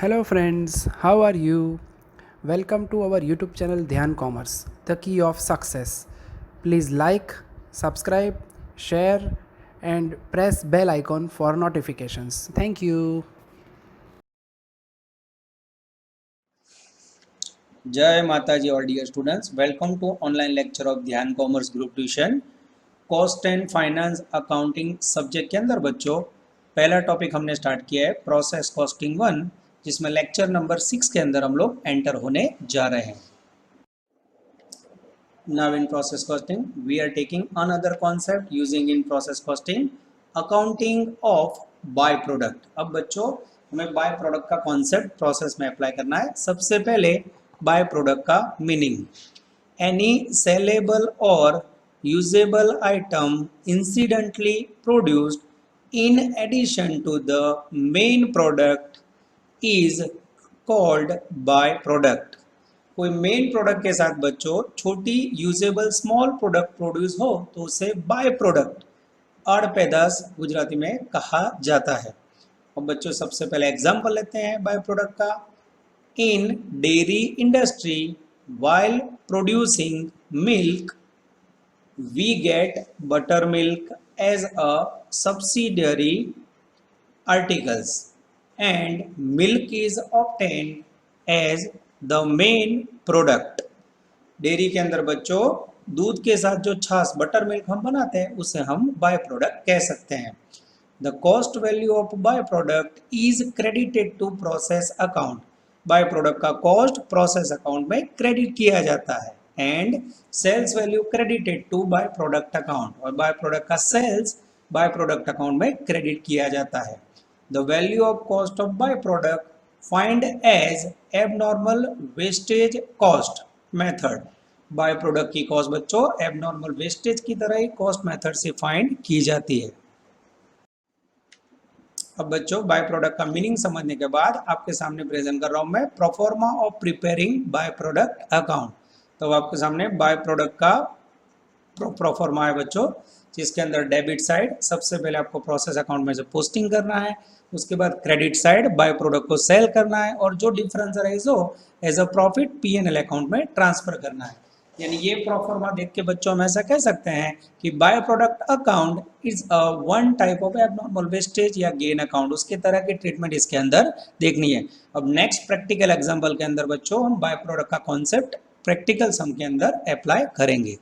Hello friends, how are you? Welcome to our YouTube channel Dhyan Commerce, the key of success. Please like, subscribe, share and press bell icon for notifications. Thank you. जय माता जी और dear students, welcome to online lecture of Dhyan commerce group tuition. Cost and finance accounting subject के अंदर बच्चों पहला topic हमने start किया है प्रोसेस कॉस्टिंग 1, जिसमें लेक्चर नंबर 6 के अंदर हम लोग एंटर होने जा रहे हैं। Now in process costing we are taking another concept using in process costing accounting of by product. अब बच्चों हमें बाय प्रोडक्ट का कॉन्सेप्ट प्रोसेस में अप्लाई करना है। सबसे पहले बाय प्रोडक्ट का मीनिंग, एनी सेलेबल और usable item incidentally produced in addition to the main product is called by product. कोई मेन प्रोडक्ट के साथ बच्चों छोटी यूजेबल स्मॉल प्रोडक्ट प्रोड्यूस हो तो उसे बाय प्रोडक्ट अड़ पैदाश गुजराती में कहा जाता है। अब बच्चों सबसे पहले एग्जांपल लेते हैं बाय प्रोडक्ट का। In dairy industry, while producing milk, we get buttermilk as a subsidiary articles, and milk is obtained as the main product. Dairy के अंदर बच्चों दूध के साथ जो छाछ बटर मिल्क हम बनाते हैं उसे हम बाय प्रोडक्ट कह सकते हैं। The cost value of by product is credited to process account. By product का कॉस्ट प्रोसेस अकाउंट में क्रेडिट किया जाता है and sales value credited to by product account, और बाय प्रोडक्ट का सेल्स बाय प्रोडक्ट अकाउंट में credit किया जाता है। The value of cost of by product find as abnormal wastage cost method. By product की कॉस्ट बच्चों abnormal wastage की तरह ही कॉस्ट मेथड से फाइंड की जाती है। अब बच्चों बाय प्रोडक्ट का मीनिंग समझने के बाद आपके सामने प्रेजेंट कर रहा हूं मैं proforma of preparing bye product account. तो आपके सामने बाय प्रोडक्ट का प्रोफॉर्मा है बच्चों, जिसके अंदर डेबिट साइड सबसे पहले आपको प्रोसेस अकाउंट में से पोस्टिंग करना है, उसके बाद क्रेडिट साइड बाय प्रोडक्ट को सेल करना है और जो डिफरेंस राइज हो as a profit P&L account में ट्रांसफर करना है। यानी ये प्रोफॉर्मा देख के बच्चों हम ऐसा कह सकते हैं कि bye product account is a one type of abnormal wastage या गेन अकाउंट। उसके तरह की ट्रीटमेंट इसके अंदर देखनी है। अब नेक्स्ट प्रैक्टिकल एग्जांपल के अंदर बच्चों हम बाय प्रोडक्ट का कॉन्सेप्ट प्रैक्टिकल सम के अंदर अप्लाई करेंगे।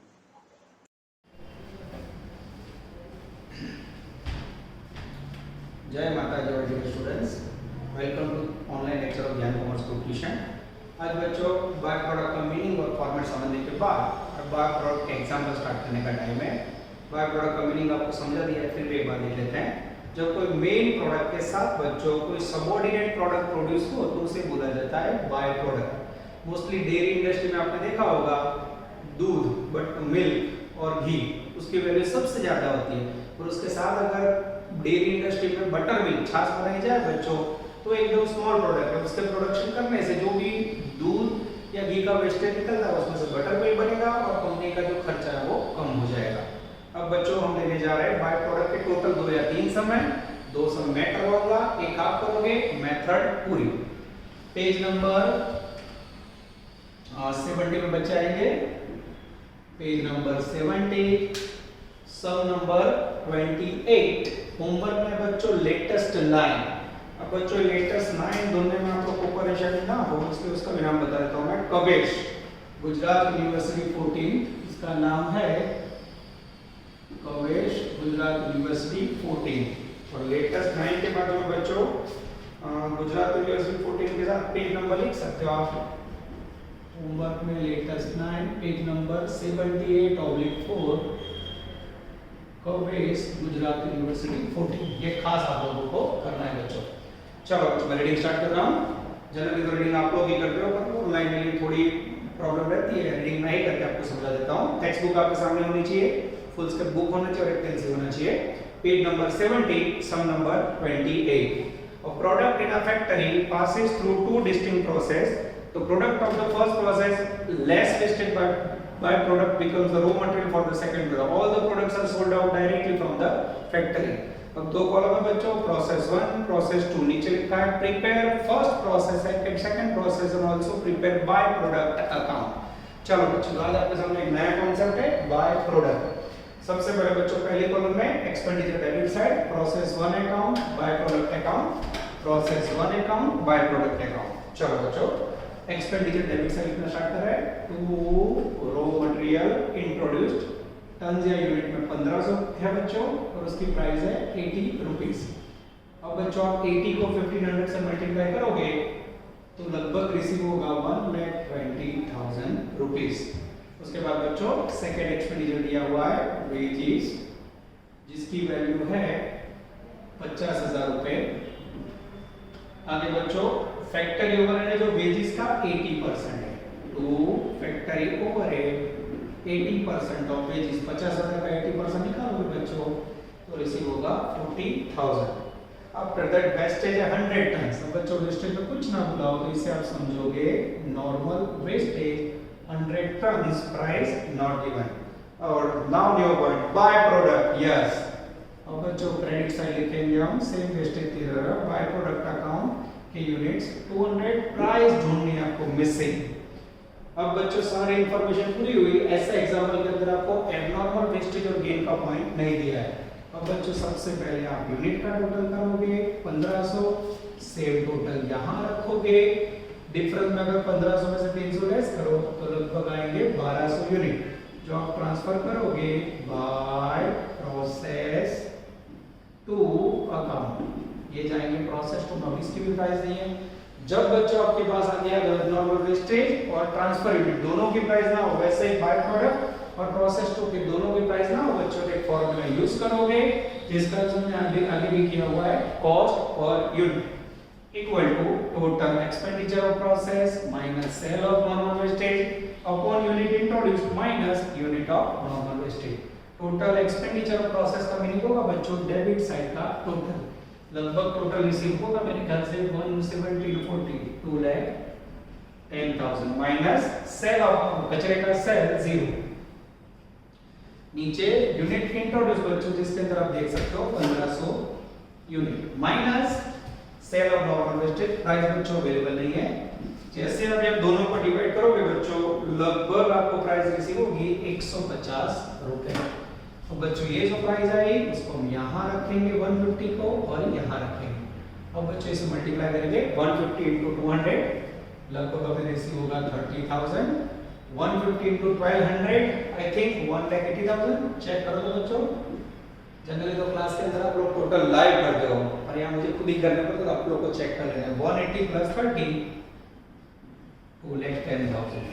जय माता जी और dear students, welcome to online lecture of Gyan commerce group tuition. आज बच्चों बाय प्रोडक्ट का मीनिंग और फॉर्मेट समझने के बाद अब बाय प्रोडक्ट के एग्जांपल स्टार्ट करने का टाइम है। बाय प्रोडक्ट का मीनिंग आपको समझा दिया है, फिर भी एक बार देख लेते हैं। जब कोई मेन प्रोडक्ट के साथ बच्चों कोई सबऑर्डिनेट प्रोडक्ट प्रोड्यूस हो तो उसे बोला जाता है by product. Mostly dairy industry में आपने देखा होगा दूध बट मिल्क और घी उसकी वैल्यू सबसे ज्यादा होती है, और उसके साथ अगर डेयरी इंडस्ट्री में बटर मिल्क छाछ बनाई जाए बच्चों तो एकदम स्मॉल प्रोडक्ट है। उसके प्रोडक्शन करने से जो भी दूध या घी का वेस्टेज निकलता है उसमें से बटर मिल्क बनेगा और कंपनी का जो खर्चा है वो कम हो जाएगा। अब बच्चों हम लेने जा रहे हैं बाय प्रोडक्ट के टोटल 2 या 3 सम है। 2 सम मैं करवाऊंगा, एक आप करोगे, मेथड पूरी। पेज नंबर 70 में बच्चे आएंगे, page number 70 sum number 28। Homework में बच्चों लेटेस्ट 9। अब बच्चों लेटेस्ट 9 ढूंढने में आपको प्रिपरेशन ना हो इसलिए उसका भी नाम बता देता हूं मैं। कवेश गुजरात यूनिवर्सिटी 14, इसका नाम है कवेश गुजरात यूनिवर्सिटी 14। और लेटेस्ट 9 के बाद में बच्चों गुजरात यूनिवर्सिटी 14 के साथ पेज नंबर लिख सकते हो आप होमवर्क में। लेटेस्ट 9 पेज नंबर 78/4 कवेश गुजरात यूनिवर्सिटी 14। ये खास आप लोगों को करना है बच्चों। चलो मैं रीडिंग स्टार्ट कर रहा हूँ। जनरली तो रीडिंग आप लोग ही करते हो पर ऑनलाइन में थोड़ी प्रॉब्लम रहती है, रीडिंग नहीं करके आपको समझा देता हूँ। टेक्स्ट बुक आपके सामने होनी चाहिए, फुल स्केप बुक होना चाहिए और एक पेंसिल होना चाहिए। Page number 70 sum number 28। A product in a factory passes through 2 distinct process. The product of the first process less wasted by product becomes the raw material for the second product. All the products are sold out directly from the factory. अब दो column है बच्चों, process 1 process 2, नीचे लिखा है prepare first process and second process and also prepare by product account. चलो बच्चों आज आपके सामने एक नया कॉन्सेप्ट है बाय प्रोडक्ट। सबसे पहले बच्चों पहले कॉलम में expenditure debit side, process 1 account by product account, process 1 account by product account. चलो बच्चों एक्सपेंडिचर डेबिट साइड लिखना स्टार्ट कर रहे हैं। To raw material introduced, ton या यूनिट में 1500 है बच्चों और उसकी प्राइस है 80 रुपीस। अब बच्चों आप 80 को 1500 से मल्टीप्लाई करोगे तो लगभग रिसीव होगा 1,20,000 रुपीस। उसके बाद बच्चों सेकेंड एक्सपेंडिचर दिया हुआ है वेजेस, जिसकी वैल्यू है 50,000 रुपए। आगे बच्चों फैक्टरी ओवरहेड है जो वेजेस का 80% है, तो फैक्टरी ओवरहेड 80% ऑफ वेजेस, 50,000 का 80% निकालोगे बच्चों तो रिसीव होगा 40,000। आफ्टर दैट वेस्टेज है 100 टन। अब बच्चों वेस्टेज में कुछ ना बुलाओ तो इसे आप समझोगे normal wastage 100 ton, price not given. और now new point by product, yes. अब बच्चों क्रेडिट साइड लिखेंगे हम सेम वेस्टेज की तरह, बाय प्रोडक्ट अकाउंट के यूनिट्स 200, प्राइस ढूंढनी है आपको मिसिंग। अब बच्चों सारी इंफॉर्मेशन पूरी हुई। ऐसा एग्जांपल के अंदर आपको एब्नॉर्मल वेस्टेज और गेन का पॉइंट नहीं दिया है। अब बच्चों सबसे पहले आप यूनिट का टोटल करोगे 1500, सेम टोटल यहां रखोगे। डिफरेंस में अगर 1500 में से 300 लेस करो तो लगभग आएंगे 1200 यूनिट, जो आप ट्रांसफर करोगे बाय प्रोसेस टू अकाउंट। ये जाएंगे प्रोसेस टू, अब इसकी भी प्राइस नहीं है। जब बच्चों आपके पास आ गया नॉर्मल वेस्टेज और ट्रांसफर यूनिट दोनों की प्राइस ना हो, वैसे ही बाय प्रोडक्ट और प्रोसेस टू के दोनों की प्राइस ना हो बच्चों, एक फॉर्मूला यूज करोगे जिसका हमने आगे भी किया हुआ है, cost per unit equal to total expenditure of process minus sale of normal wastage upon unit introduced minus unit of normal wastage. Total expenditure of process का मीनिंग होगा बच्चों डेबिट साइड का टोटल, लगभग टोटल रिसीव होगा मेरे ख्याल से 170 to 40, 2,10,000 minus sale of कचरे का सेल 0। नीचे यूनिट इंट्रोड्यूस बच्चों जिसके अंदर आप देख सकते हो 1500 unit minus sale of normal wastage, price बच्चों अवेलेबल नहीं है। जैसे आप जब दोनों को डिवाइड करोगे बच्चों लगभग आपको प्राइस रिसीव होगी 150 रुपए। तो बच्चों ये जो प्राइस आई उसको हम यहाँ रखेंगे 150 को और यहाँ रखेंगे। अब बच्चों इसे मल्टीप्लाई करेंगे 150 into 200, लगभग हमें रिसीव होगा 30,000। 150 into 1200 आई थिंक 1,80,000। चेक करो तो बच्चों, जनरली तो क्लास के अंदर आप लोग टोटल लाइव करते हो और यहाँ मुझे खुद ही करने पर तो आप लोग को चेक कर लेना है। 180 plus 30 2,10,000।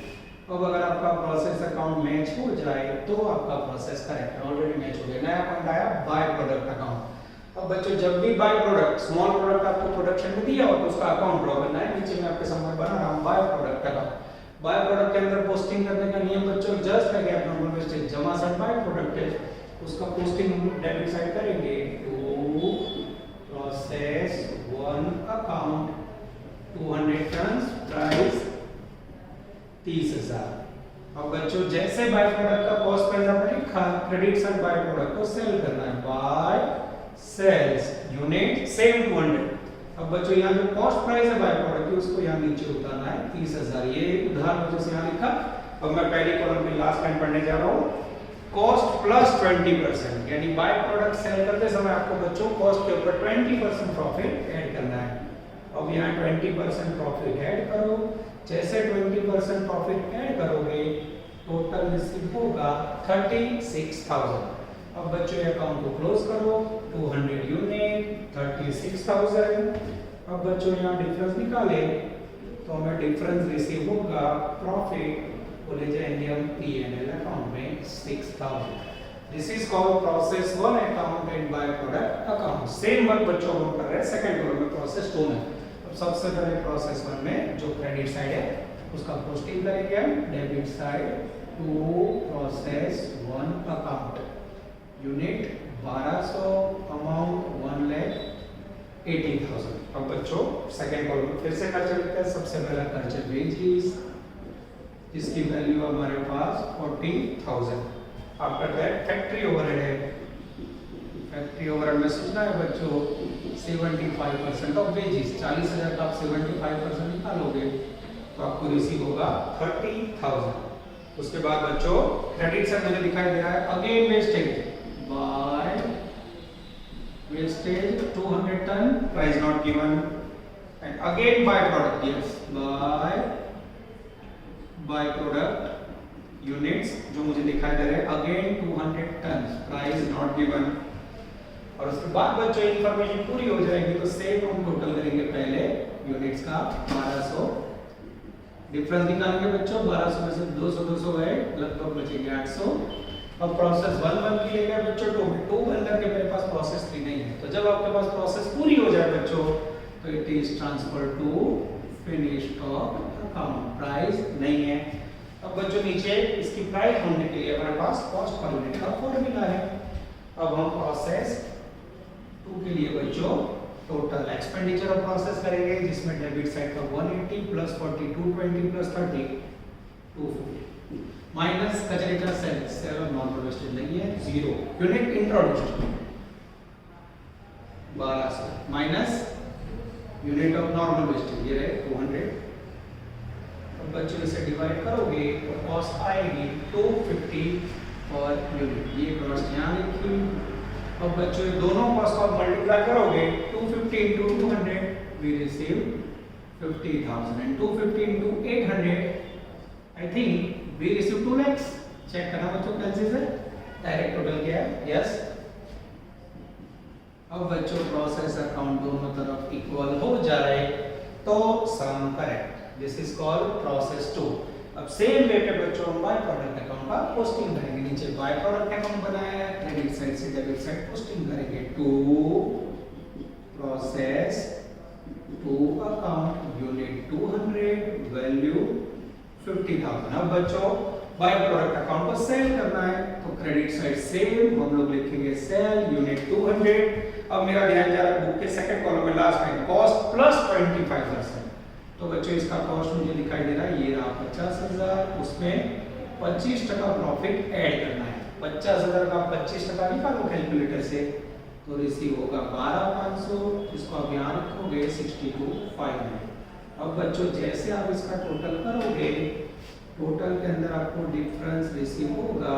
अब अगर आपका प्रोसेस अकाउंट मैच हो जाए तो आपका प्रोसेस करेक्ट है, ऑलरेडी मैच हो गया। नया पॉइंट आया बाय प्रोडक्ट अकाउंट। अब बच्चों जब भी बाय प्रोडक्ट स्मॉल प्रोडक्ट आपको प्रोडक्शन में दिया हो तो उसका अकाउंट ड्रॉ करना है। नीचे मैं आपके सामने बना रहा हूं by product account. By product के अंदर पोस्टिंग करने का नियम बच्चों जस्ट है गैप नॉर्मल वेस्टेज जमा सर बाय प्रोडक्ट है, उसका पोस्टिंग हम डेबिट साइड करेंगे to process 1 account 200 ton, price 30,000। अब बच्चों जैसे बाय प्रोडक्ट का कॉस्ट प्राइस आपने लिखा, क्रेडिट साइड बाय प्रोडक्ट को सेल करना है बाय सेल्स यूनिट सेम 200। अब बच्चों यहाँ जो कॉस्ट प्राइस है बाय प्रोडक्ट की उसको यहाँ नीचे उतारना है 30,000। ये उदाहरण बच्चों से यहाँ लिखा। अब मैं पहली कॉलम में लास्ट लाइन पढ़ने जा रहा हूँ, कॉस्ट प्लस 20%, यानी बाय प्रोडक्ट सेल करते समय आपको बच्चों कॉस्ट के ऊपर 20% प्रॉफिट ऐड करना है। अब यहाँ 20% प्रॉफिट ऐड करो, जैसे 20% प्रॉफिट ऐड करोगे टोटल रिसीव होगा 36,000। अब बच्चों अकाउंट को क्लोज करो, 200 यूनिट 36,000। अब बच्चों यहाँ डिफरेंस निकाले तो हमें डिफरेंस रिसीव होगा प्रॉफिट वो ले जाएंगे हम P&L अकाउंट में 6,000। This is called process 1 account and bye product account. Same work बच्चों हम कर रहे हैं सेकंड कॉलम में प्रोसेस 2 में। सबसे पहले प्रोसेस 1 में जो क्रेडिट साइड है उसका पोस्टिंग करेंगे हम debit side to process 1 account, unit 1200, amount 1,80,000। अब बच्चों सेकंड कॉलम में फिर से खर्चा लिखते हैं। सबसे पहला खर्चा वेजेस जिसकी वैल्यू हमारे पास 40,000। आफ्टर दैट फैक्ट्री ओवरहेड है, फैक्ट्री ओवरहेड में सोचना है बच्चों 75% ऑफ वेजेस, 40,000 का आप 75% निकालोगे तो आपको रिसीव होगा 30,000। उसके बाद बच्चों क्रेडिट साइड मुझे दिखाई दे रहा है again wastage by wastage 200 ton, price not given, and again by product, yes by product units जो मुझे दिखाई दे रहे हैं again 200 ton, price not given. और उसके बाद बच्चों इंफॉर्मेशन पूरी हो जाएगी तो सेम हम टोटल करेंगे पहले यूनिट्स का 1200, डिफरेंस निकालेंगे बच्चों 1200 में से 200 गए, लगभग बचेंगे 800। अब प्रोसेस 1 किए गए बच्चों 2 बन करके मेरे पास प्रोसेस 3 नहीं है, तो जब आपके पास प्रोसेस पूरी हो जाए बच्चों तो it is transfer to finish stock account, price नहीं है। अब बच्चों नीचे इसकी प्राइस ढूंढने के लिए हमारे पास कॉस्ट पर यूनिट का फॉर्मूला है। अब हम प्रोसेस 2 के लिए बच्चों टोटल एक्सपेंडिचर ऑफ प्रोसेस करेंगे जिसमें डेबिट साइड का 180 प्लस 40 220 प्लस 30 250 माइनस कचरे का सेल और नॉन वेस्टेज नहीं है 0, unit introduced 1200 minus unit of normal wastage ये रहे 200। अब बच्चों इसे डिवाइड करोगे तो कॉस्ट आएगी 250 पर यूनिट, ये कॉस्ट यहाँ लिखी। अब बच्चों दोनों कॉस्ट को मल्टीप्लाई करोगे 250 into 200 we receive 50,000 and 250 into 800 I think we receive 2 lakhs। Check करना बच्चों कैसे से डायरेक्ट टोटल क्या है, यस। अब बच्चों प्रोसेस अकाउंट दोनों तरफ इक्वल हो जाए तो sum correct, this is called process 2। अब सेम वे पे बच्चों हम बाय प्रोडक्ट अकाउंट का पोस्टिंग करेंगे, नीचे बाय प्रोडक्ट अकाउंट बनाया है, क्रेडिट साइड से डेबिट साइड पोस्टिंग करेंगे to process 2 account unit 200 value 50,000। अब बच्चों बाय प्रोडक्ट अकाउंट को सेल करना है तो क्रेडिट साइड सेम हम लोग लिखेंगे सेल यूनिट 200। अब मेरा ध्यान जा रहा है बुक के सेकंड कॉलम में लास्ट में कॉस्ट प्लस 25%, तो बच्चों इसका कॉस्ट मुझे दिखाई दे रहा है ये रहा 50,000, उसमें 25% प्रॉफिट ऐड करना है। 50,000 का 25% निकालो कैलकुलेटर से तो रिसीव होगा 12,500, इसको आप यहाँ रखोगे 62,500। अब बच्चों जैसे आप इसका टोटल करोगे टोटल के अंदर आपको डिफरेंस रिसीव होगा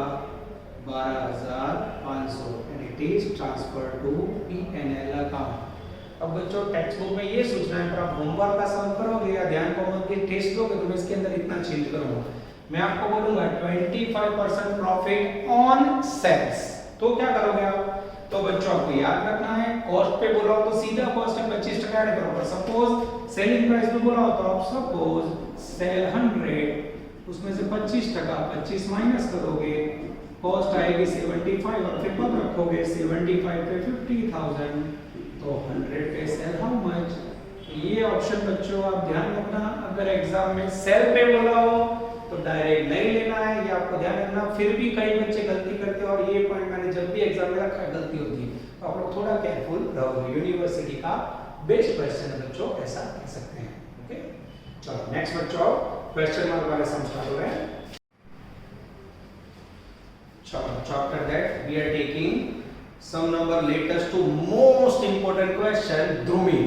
12,500 and it is transfer to P&L account. अब बच्चों टेक्स्ट बुक में ये सूचना है पर आप होमवर्क का सॉल्व करोगे या ध्यान को मत के टेस्ट दोगे तो मैं इसके अंदर इतना चेंज करूंगा, मैं आपको बोलूंगा 25% प्रॉफिट ऑन सेल्स, तो क्या करोगे आप, तो बच्चों आपको याद रखना है कॉस्ट पे बोला हो तो सीधा कॉस्ट में 25% ऐड करो, पर सपोज सेलिंग प्राइस पे बोला हो तो आप सपोज सेल 100 उसमें से 25% 25 माइनस करोगे कॉस्ट आएगी 75 और फिर पद रखोगे 75 पे 50,000 तो 100 पे सेल हाउ मच। ये ऑप्शन बच्चों आप ध्यान रखना, अगर एग्जाम में सेल पे बोला हो तो डायरेक्ट नहीं लेना है, ये आपको ध्यान रखना। फिर भी कई बच्चे गलती करते हैं और ये पॉइंट मैंने जब भी एग्जाम में रखा है गलती होती है, तो आप लोग थोड़ा केयरफुल रहो। यूनिवर्सिटी का बेस्ट क्वेश्चन है बच्चों, ऐसा कह सकते हैं। ओके चलो नेक्स्ट बच्चों क्वेश्चन मार्क वाले सम स्टार्ट हो रहे हैं। चलो chapter that we are taking some number latest to most important question ध्रुवी।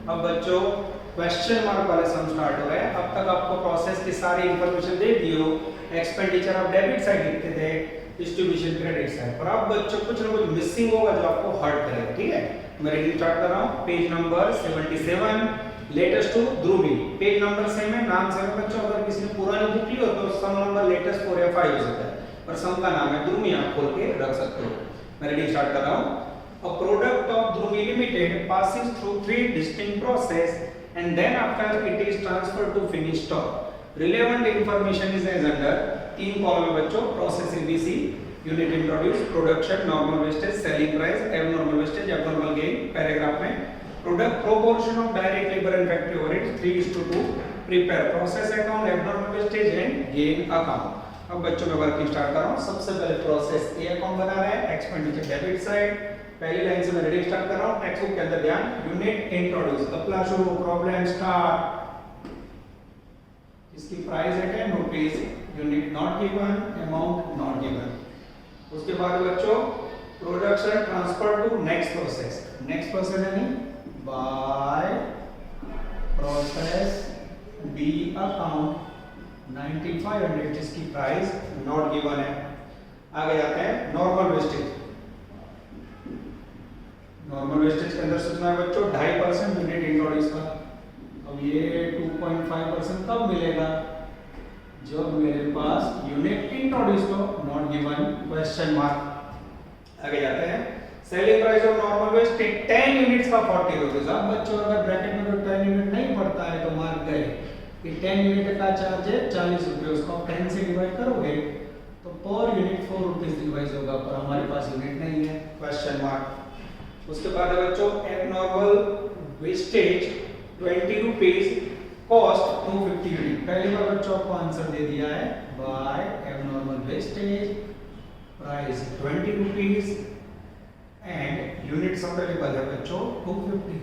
अब बच्चों क्वेश्चन मार्क वाले सम स्टार्ट हो रहे हैं। अब तक आपको प्रोसेस की सारी इंफॉर्मेशन दे दी हो, एक्सपेंडिचर ऑफ डेबिट साइड लिखते थे, डिस्ट्रीब्यूशन क्रेडिट साइड, पर अब बच्चों कुछ ना कुछ मिसिंग होगा जो आपको हर्ट करेगा। ठीक है मैं रीडिंग स्टार्ट कर रहा हूं, page number 77 latest to Dhruvi. Page number same है, नाम सेम है बच्चों, अगर किसी ने पुरानी बुक ली हो तो सम नंबर लेटेस्ट 4 या 5 हो सकता है, पर सम का नाम है ध्रुवी, आप खोल के रख सकते हो। मैं रीडिंग स्टार्ट कर रहा हूं। A product of Dhrumi Limited passes through 3 distinct process and then after it is transferred to finished stock. Relevant information is as under, 3 column में बच्चों, process ABC, unit introduced, production, normal wastage, selling price, abnormal wastage, abnormal gain, paragraph में product proportion of direct labor and factory overhead 3:2, prepare process account, abnormal wastage and gain account। अब बच्चों मैं working start कर रहा हूँ। सबसे पहले process A account बना रहे हैं, एक्सपेंडिचर डेबिट साइड, पहली लाइन से मैं रीडिंग स्टार्ट कर रहा हूँ। टेक्स्ट बुक के अंदर ध्यान, यूनिट इंट्रोड्यूस, अपना शुरू, प्रॉब्लम स्टार्ट, इसकी प्राइस है notice, unit not given, amount not given. उसके बाद बच्चों production transfer to next process यानी बाय प्रोसेस बी अकाउंट 9500 जिसकी प्राइस नॉट गिवन है। आगे जाते हैं नॉर्मल वेस्टेज के अंदर सोचना है बच्चों 2.5% यूनिट इंट्रोड्यूस का। अब ये 2.5% कब मिलेगा, जब मेरे पास यूनिट इंट्रोड्यूस को नॉट गिवन क्वेश्चन मार्क। आगे जाते हैं selling price of normal waste 10 units का 40 रुपीस। अब बच्चों अगर ब्रैकेट में कोई 10 यूनिट नहीं पड़ता है तो मार्क गए कि 10 यूनिट का चार्ज है 40 रुपए, उसको आप 10 से डिवाइड करोगे तो पर यूनिट 4 रुपीस डिवाइड होगा, पर हमारे पास यूनिट नहीं है क्वेश्चन मार्क। उसके बाद है बच्चों abnormal wastage 20 rupees cost 250 unit. पहली बार बच्चों आपको आंसर दे दिया है by abnormal wastage price 20 rupees and units available है बच्चों 250।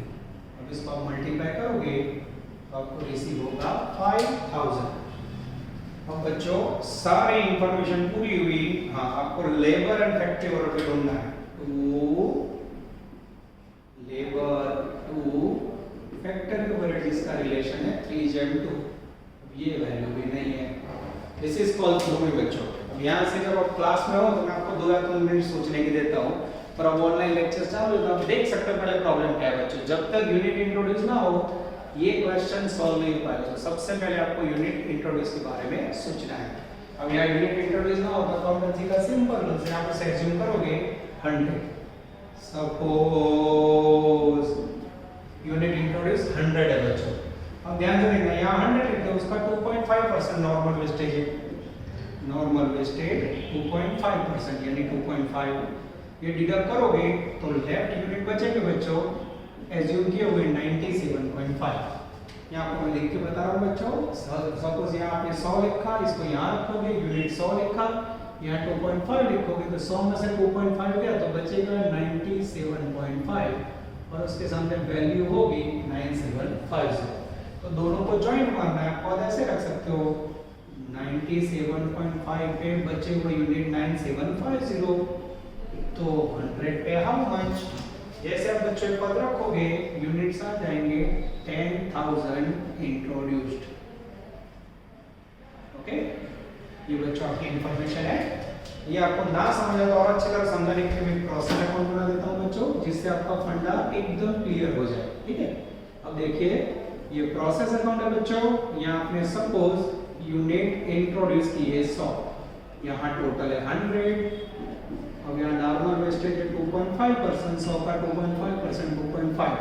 अब इसको आप मल्टीप्लाई करोगे तो आपको रिसीव होगा 5000। अब बच्चों सारी इंफॉर्मेशन पूरी हुई। हाँ, आपको लेबर एंड फैक्ट्री ओवरहेड ढूंढना है। To labour to factory overhead इसका रिलेशन है 3/2। अब ये वैल्यू भी नहीं है, दिस इज कॉल्ड फ्लो बच्चों। अब यहाँ से जब आप क्लास में हो तो मैं आपको 2 या 3 मिनट सोचने की देता हूँ, पर अब ऑनलाइन लेक्चर चालू है तो आप देख सकते हो पहले प्रॉब्लम क्या है बच्चों। जब तक यूनिट इंट्रोड्यूस ना हो ये क्वेश्चन सॉल्व नहीं हो पाएगा। तो सबसे पहले आपको यूनिट इंट्रोड्यूस के बारे में सोचना है। अब यहाँ यूनिट इंट्रोड्यूस ना हो तो अकाउंटेंसी का सिंपल रूल से आप इसे अज्यूम करोगे 100। सपोज यूनिट इंट्रोड्यूस 100 है बच्चों। अब ध्यान से देखना यहाँ 100 लिखते हैं, उसका 2.5% नॉर्मल वेस्टेज है। नॉर्मल वेस्टेज 2.5% यानी 2.5 ये डिडक्ट करोगे तो लेफ्ट यूनिट बचेंगे बच्चों एज्यूम किए हुए 97.5। यहाँ आपको मैं लिख के बता रहा हूँ बच्चों। सपोज यहाँ आपने 100 लिखा, इसको यहाँ रखोगे, यूनिट 100 लिखा, यहाँ 2.5 लिखोगे तो 100 में से 2.5 गया तो बचेगा 97.5 और उसके सामने वैल्यू होगी 9750। तो दोनों को ज्वाइंट मारना है। आप ऐसे रख सकते हो 97.5 पे बचे हुए यूनिट 9750 तो 100 पे हाउ मच। जैसे आप बच्चों पद रखोगे यूनिट्स आ जाएंगे 10,000 इंट्रोड्यूस्ड। ओके, ये बच्चों आपकी इंफॉर्मेशन है। ये आपको ना समझा तो और अच्छी तरह समझाने के लिए मैं प्रोसेस अकाउंट बना देता हूँ बच्चों, जिससे आपका फंडा एकदम क्लियर हो जाए। ठीक है, अब देखिए ये प्रोसेस अकाउंट है बच्चों। यहाँ आपने सपोज यूनिट इंट्रोड्यूस की है 100, यहाँ टोटल है 100। अब यहाँ नॉर्मल वेस्टेज है 2.5%, 100 का 2.5% 2.5।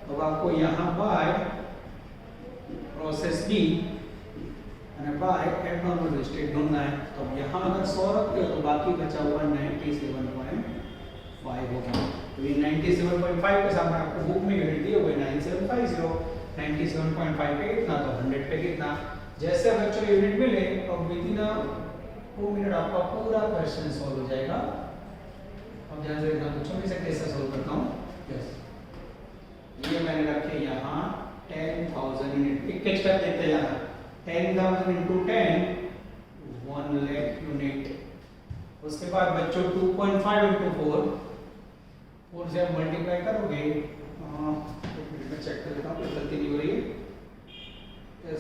अब आपको यहाँ बाय प्रोसेस बी और बाय एबनॉर्मल वेस्टेज ढूंढना है। तो यहाँ अगर 100 रखते हो तो बाकी बचा हुआ 97.5 होगा। तो ये 97.5 के सामने आपको बुक में यूनिट दिए हुए 9750, 97.5 पे कितना तो 100 पे कितना। जैसे बच्चों यूनिट मिले तो विद इन 2 मिनट आपका पूरा क्वेश्चन सॉल्व हो जाएगा। अब ध्यान से देखना बच्चों, मैं इसे कैसे सॉल्व करता हूँ। यस, ये मैंने रखे यहाँ 10,000 यूनिट। एक एक स्टेप देखते जाना। 10,000 into 10 1 लाख यूनिट। उसके बाद बच्चों 2.5 into 4 से आप मल्टीप्लाई करोगे। मैं चेक कर लेता हूँ कोई गलती नहीं हो रही है।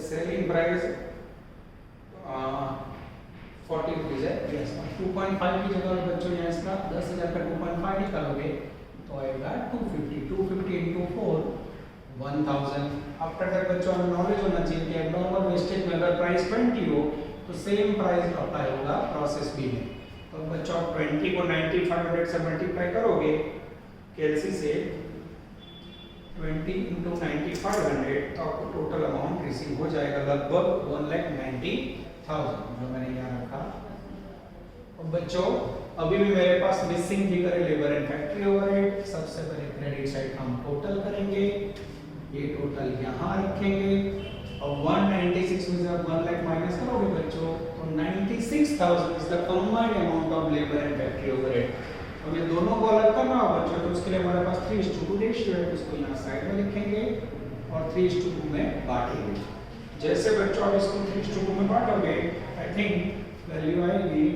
सेलिंग प्राइस 40 रुपीज है। यस, 2.5 की जगह बच्चों यहाँ इसका 10,000 का 2.5 निकालोगे तो आएगा 250 into 4 1000। आफ्टर दैट बच्चों हमें नॉलेज होना चाहिए कि एबनॉर्मल वेस्टेज में अगर प्राइस 20 हो तो सेम प्राइस अप्लाई होगा प्रोसेस बी में। तो बच्चों आप 20 को 9500 से मल्टीप्लाई करोगे कैलसी से 20 into 9500 तो आपको टोटल अमाउंट रिसीव हो जाएगा लगभग 1,90,000 जो मैंने यहाँ रखा। और बच्चों अभी भी मेरे पास मिसिंग फिगर है लेबर एंड फैक्ट्री ओवरहेड। सबसे पहले क्रेडिट साइड हम टोटल करेंगे, ये टोटल यहाँ रखेंगे और 196 में से आप 1 लाख माइनस करोगे बच्चों तो 96,000 is the combined amount of labour and factory overhead. अब ये दोनों को अलग करना होगा बच्चों, तो उसके लिए हमारे पास 3:2 रेशियो है, उसको यहाँ साइड में लिखेंगे और 3:2 में बांटेंगे। जैसे बच्चों आप इसको 3:2 में बांटोगे आई थिंक वैल्यू आएगी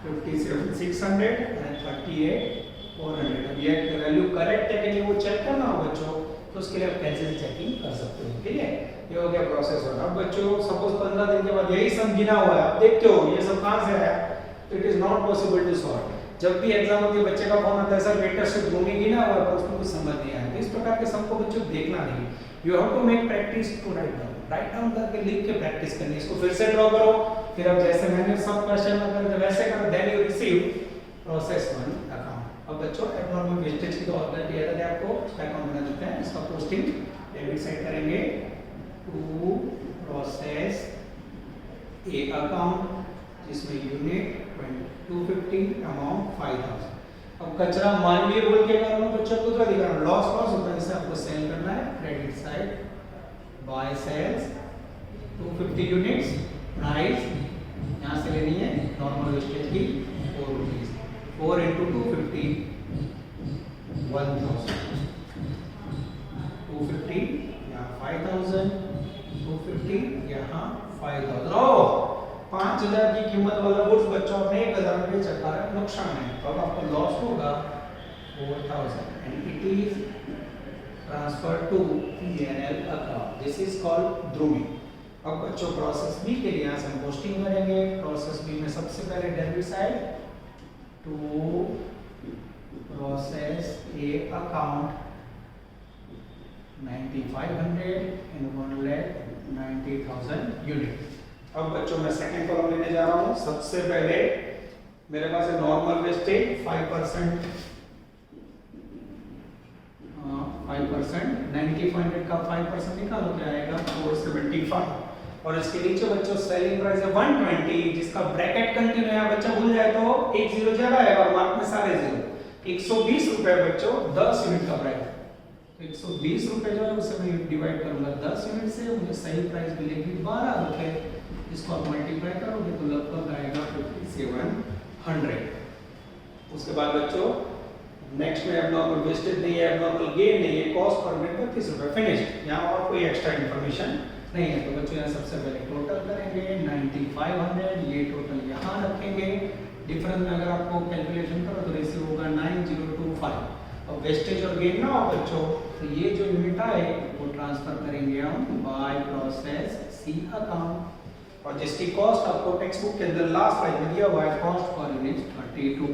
57,600 and 38 400। अब ये वैल्यू करेक्ट है कि नहीं वो चेक करना हो बच्चों, तो उसके लिए आप कैसे चेकिंग कर सकते हो। ठीक है, ये हो गया प्रोसेस वन। अब बच्चों सपोज 15 दिन के बाद यही सम गिना हुआ है, आप देखते हो ये सब कहां से आया, तो it is not possible to solve. जब भी एग्जाम होती है बच्चे का फोन आता है सर लेटर से भूमि गिना हुआ है पर उसको कुछ समझ नहीं आया, तो इस प्रकार के सम को बच्चों देखना नहीं, you have to make practice to write down करके लिख के प्रैक्टिस करनी। इसको फिर से ड्रॉ करो, फिर अब जैसे मैंने सब क्वेश्चन में करते वैसे करो, then you receive process one account. अब बच्चों एब्नॉर्मल वेस्टेज की तो ऑर्डर दिया था आपको, उसका अकाउंट बना देते हैं। इसका पोस्टिंग डेबिट साइड करेंगे टू प्रोसेस ए अकाउंट जिसमें यूनिट 250 अमाउंट 5000। अब कचरा मानवीय बोल के कर रहा हूं बच्चों को, तो दिखा लॉस होता है, इसे आपको सेल करना है credit side by sales 250 units, price यहां से लेनी है नॉर्मल वेस्टेज की 4 रुपीस, 4 into 250 1000, 250 यहाँ 5000, 250 यहाँ 5000। ओ 5000 की कीमत वाला गुड्स बच्चों आपने 1000 में बेच रखा है, नुकसान है, तो अब आपको लॉस होगा 4000 and it is transfer to P&L account. This is called ध्रुवी। अब बच्चों प्रोसेस बी के लिए यहाँ से हम पोस्टिंग करेंगे। प्रोसेस बी में सबसे पहले debit side to process A account 9500 and 1,90,000 unit. अब बच्चों मैं सेकंड कॉलम लेने जा रहा हूँ। सबसे पहले मेरे पास है नॉर्मल वेस्टेज 5%, 9500 का 5% निकालो क्या आएगा 475, और इसके नीचे बच्चों सेलिंग प्राइस है 120 जिसका ब्रैकेट कंटिन्यू है, बच्चा भूल जाए तो एक जीरो ज्यादा आएगा और मार्क में सारे जीरो। 120 रुपए बच्चों 10 यूनिट का प्राइस, तो 120 रुपए जो है उसे मैं डिवाइड करूंगा 10 यूनिट से, मुझे सही प्राइस मिलेगी 12 रुपए। इसको आप मल्टीप्लाई करोगे तो लगभग आएगा 5700। उसके बाद बच्चों नेक्स्ट में एब्नॉर्मल वेस्टेज नहीं है, एब्नॉर्मल गेन नहीं है, कॉस्ट पर यूनिट 32 रुपए, फिनिश्ड। यहाँ और कोई एक्स्ट्रा इंफॉर्मेशन नहीं है। तो बच्चों यहाँ सबसे पहले टोटल करेंगे 9500, ये टोटल यहाँ रखेंगे। डिफरेंस में अगर आपको कैलकुलेशन करो तो रेशियो होगा 9025। और वेस्टेज और गेन ना हो बच्चों, तो ये जो यूनिट आए वो ट्रांसफर करेंगे हम बाय प्रोसेस सी अकाउंट, और जिसकी कॉस्ट आपको टेक्स्ट बुक के अंदर लास्ट पेज में दिया हुआ है, कॉस्ट पर यूनिट 32।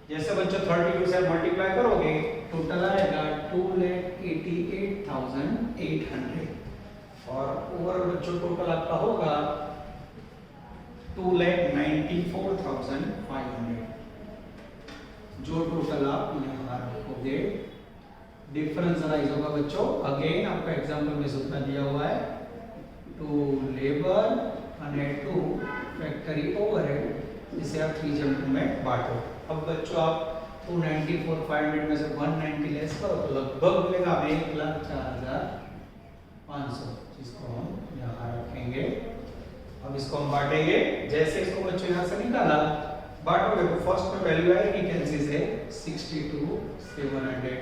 जैसे बच्चों 32 से मल्टीप्लाई करोगे टोटल आएगा 2,88,800, और ओवरऑल बच्चों टोटल आपका होगा 2,94,500। जो टोटल आप यहाँ रखोगे डिफरेंस राइज होगा बच्चों। अगेन आपका एग्जांपल में सूत्र दिया हुआ है to labour and to factory overhead, जिसे आप 3 जंप में बांटो। अब बच्चों आप 294,500 में से 190 लेस करो तो लगभग मिलेगा 1,04,500, जिसको हम यहाँ रखेंगे। अब इसको हम बांटेंगे। जैसे इसको बच्चों यहाँ से निकाला बांटोगे तो फर्स्ट में वैल्यू आएगी कैंसी से 62,700,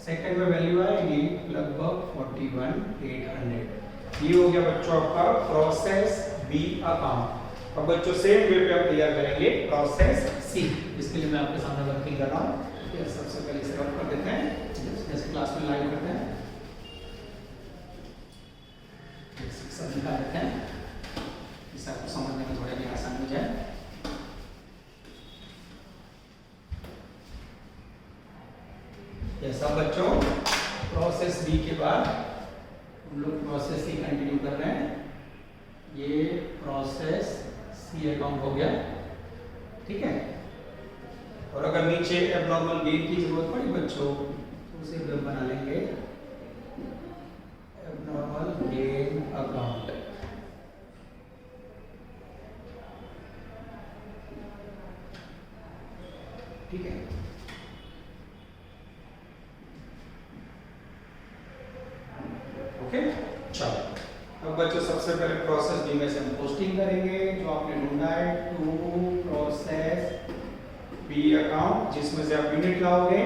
सेकंड में वैल्यू आएगी लगभग 41,800। ये हो गया बच्चों आपका प्रोसेस बी अकाउंट। अब बच्चों सेम वे पे आप तैयार करेंगे प्रोसेस सी। इसके लिए मैं आपके सामने वर्किंग कर रहा हूँ। सबसे पहले इसे रब कर देते हैं जैसे क्लास में लाइव करते हैं, सब निकाल देते हैं, इससे आपको समझने में थोड़ा भी आसान हो जाए। सब बच्चों प्रोसेस बी के बाद हम लोग प्रोसेस सी कंटिन्यू कर रहे हैं। ये प्रोसेस सी अकाउंट हो गया, ठीक है। और अगर नीचे एब्नॉर्मल गेन की जरूरत पड़ी बच्चों तो उसे बना लेंगे एब्नॉर्मल गेन अकाउंट, ठीक है। ओके चलो, अब बच्चों सबसे पहले प्रोसेस बी में से हम पोस्टिंग करेंगे जो आपने ढूंढा है टू प्रोसेस बी अकाउंट, जिसमें से आप यूनिट लाओगे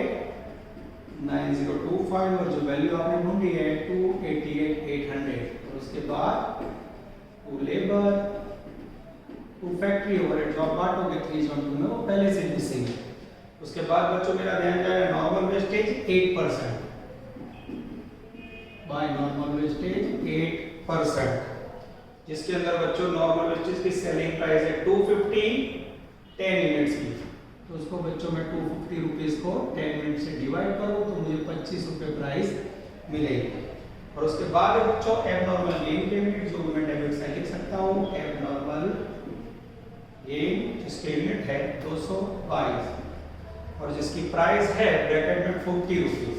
9025 और जो वैल्यू आपने ढूंढी है 288,800, और उसके बाद to labour to factory overhead जो आप बांटोगे 3 में वो पहले से मिसिंग है, तो उसके बाद बच्चों मेरा ध्यान जाएगा normal wastage 8%, by normal wastage 8%, जिसके अंदर बच्चों नॉर्मल वेस्टेज की सेलिंग प्राइस है 250 10 यूनिट्स की। तो उसको बच्चों मैं 250 रुपीज को 10 यूनिट से डिवाइड करूँ तो मुझे 25 रुपये प्राइस मिलेगी। और उसके बाद बच्चों एबनॉर्मल गेन के यूनिट जो मैं डेबिट साइड लिख सकता हूँ, एबनॉर्मल गेन जिसके यूनिट है 222 और जिसकी प्राइस है ब्रैकेट में 40 रुपीज।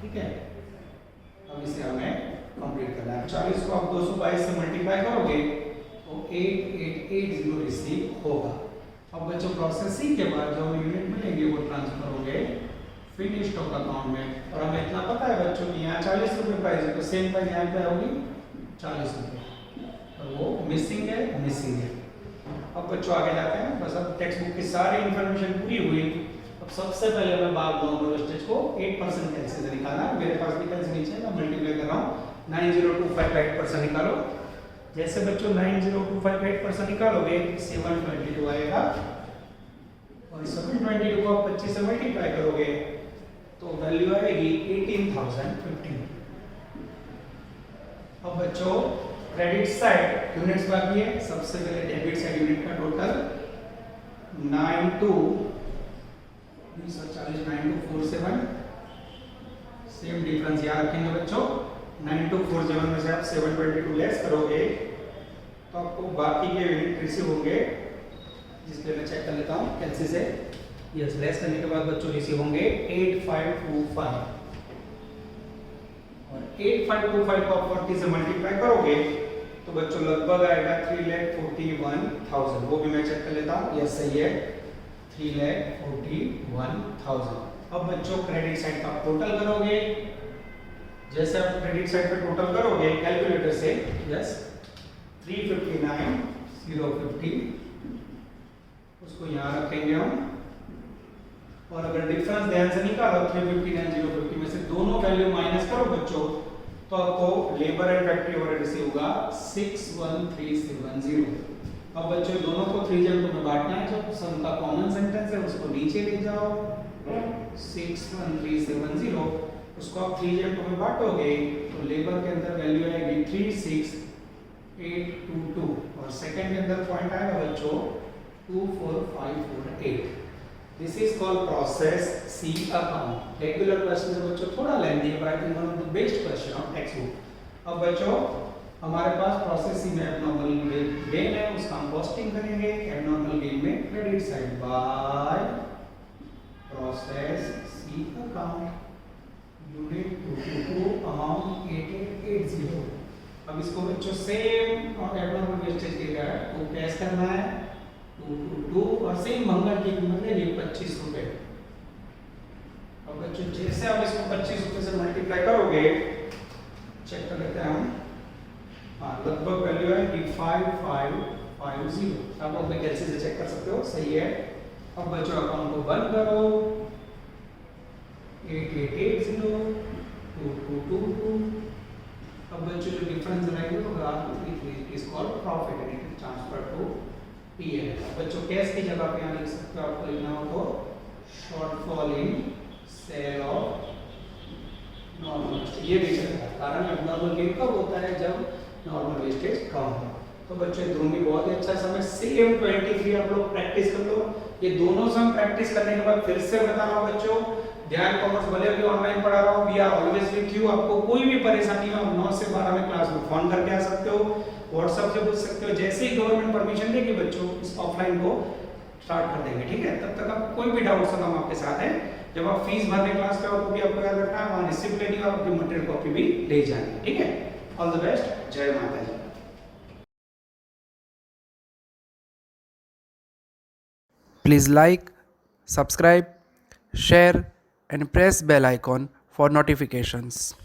ठीक है, अब इसे हमें कंप्लीट करना है। 40 को आप 222 से मल्टीप्लाई करोगे तो 8880 रिसीव होगा। अब बच्चों प्रोसेसिंग के बाद जो हमें यूनिट मिलेंगे वो ट्रांसफर होंगे फिनिश स्टॉक अकाउंट में। और हमें इतना पता है बच्चों कि यहाँ 40 रुपये प्राइस है तो सेम प्राइस यहाँ पे होगी 40 रुपये, और वो मिसिंग है। अब बच्चों आगे जाते हैं, बस अब टेक्स्ट बुक की सारी इंफॉर्मेशन पूरी हुई। अब सबसे पहले मैं बात नॉर्मल वेस्टेज को 8% कैसे से निकालना है। मेरे पास भी कैसे नीचे मैं मल्टीप्लाई कर रहा हूँ, 90258% निकालो। जैसे बच्चों 90258% निकालोगे 722 आएगा, और 722 को आप 25 से मल्टीप्लाई करोगे तो वैल्यू आएगी 18,015। अब बच्चों क्रेडिट साइड यूनिट्स बाकी है। सबसे पहले डेबिट साइड यूनिट का टोटल 9247, सेम डिफरेंस याद रखेंगे बच्चों। 9247 में से आप 722 लेस करोगे तो आपको बाकी के यूनिट रिसीव होंगे, जिसके मैं चेक कर लेता हूँ कैलसी से। यस, लेस करने के बाद बच्चों रिसीव होंगे 8525, और 8525 को आप 40 से मल्टीप्लाई करोगे तो बच्चों लगभग आएगा 3,41,000। वो भी मैं चेक कर लेता हूँ। यस, सही है, 3,41,000। अब बच्चों क्रेडिट साइड का आप टोटल करोगे। जैसे आप क्रेडिट साइड पे टोटल करोगे कैलकुलेटर से, यस, 359,050 उसको यहाँ रखेंगे हम। और अगर डिफरेंस ध्यान से निकालो 359,050 में से दोनों वैल्यू माइनस करो बच्चों तो आपको labour and factory overhead receive होगा 61370। अब बच्चों दोनों को 3 जगह में बांटना है। जो सम का कॉमन सेंटेंस है उसको नीचे ले जाओ, 61370 उसको आप 3 जगह में बांटोगे तो लेबर के अंदर वैल्यू आएगी 36822, और सेकंड के अंदर पॉइंट आएगा बच्चों 24548। This is called process C account. Regular question है बच्चों, थोड़ा लेंथी है, but I think one of the best question of text book. अब बच्चों हमारे पास प्रोसेस सी में एबनॉर्मल गेन है, उसका हम कॉस्टिंग करेंगे। एबनॉर्मल गेन में credit side by process C account unit 222 amount 8880। अब इसको बच्चों सेम और एबनॉर्मल वेस्टेज के लिए तो कैश करना है 222, और सेम मंगल की कीमत है 25 रुपए। अब बच्चों जैसे आप इसको 25 रुपए से मल्टीप्लाई करोगे, चेक कर लेते हैं हम, लगभग वैल्यू है 5550। आप अपने कैलसी से चेक कर सकते हो, सही है। अब बच्चों अकाउंट को बंद करो, 88802222। अब बच्चों जो डिफरेंस रहेगा होगा is called profit and transfer to PL. बच्चों कैश की जगह पे यहाँ लिख सकते हो, आपको लिखना हो तो shortfall in sale of normal wastage. ये भी चलेगा, कारण एबनॉर्मल गेन कब होता है, जब नॉर्मल वेस्टेज कम हो। तो बच्चों दोनों भी बहुत ही अच्छा समय, सेम 23 आप लोग प्रैक्टिस कर लो। ये दोनों सम प्रैक्टिस करने के बाद फिर से बताना बच्चों, ध्यान कॉमर्स भले भी ऑनलाइन पढ़ा रहा हूँ, we are always with you. आपको कोई भी परेशानी हो 9 से 12 में क्लास में फोन करके आ सकते हो, व्हाट्सएप से पूछ सकते हो। जैसे ही गवर्नमेंट परमिशन देगी बच्चों इस ऑफलाइन को स्टार्ट कर देंगे, ठीक है। तब तक आप कोई भी डाउट्स हो हम आपके साथ हैं। जब आप फीस भरने क्लास पे हो तो भी आपको याद रखना है वहाँ रिसिप्ट लेनी और अपनी मटेरियल कॉपी भी ले जानी, ठीक है। ऑल द बेस्ट, जय माता जी। Please like, subscribe, share and press bell icon for notifications.